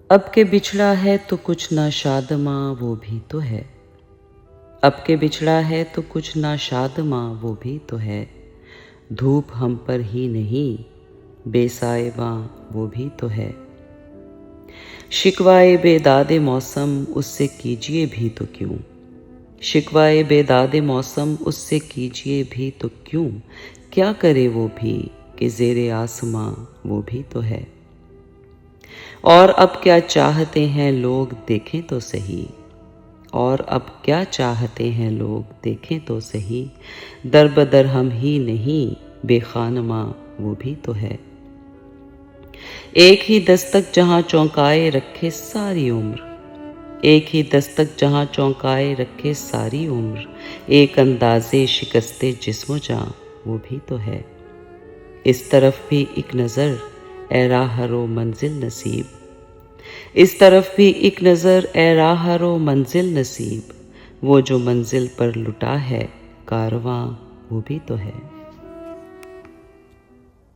अब के बिछड़ा है तो कुछ ना शादमा वो भी तो है। अब के बिछड़ा है तो कुछ ना शादमा वो भी तो है। धूप हम पर ही नहीं बेसाइबा वो भी तो है। शिकवाए बेदादे मौसम उससे कीजिए भी तो क्यों। शिकवाए बेदादे मौसम उससे कीजिए भी तो क्यों। क्या करे वो भी कि ज़ेरे आसमां वो भी तो है। और अब क्या चाहते हैं लोग देखें तो सही। और अब क्या चाहते हैं लोग देखें तो सही। दर बदर हम ही नहीं बेखानमा वो भी तो है। एक ही दस्तक जहां चौंकाए रखे सारी उम्र। एक ही दस्तक जहां चौंकाए रखे सारी उम्र। एक अंदाजे शिकस्ते जिस्मो जां वो भी तो है। इस तरफ भी एक नज़र ए राहरो मंजिल नसीब। इस तरफ भी एक नज़र ए राहरो मंजिल नसीब। वो जो मंजिल पर लुटा है कारवां वो भी तो है।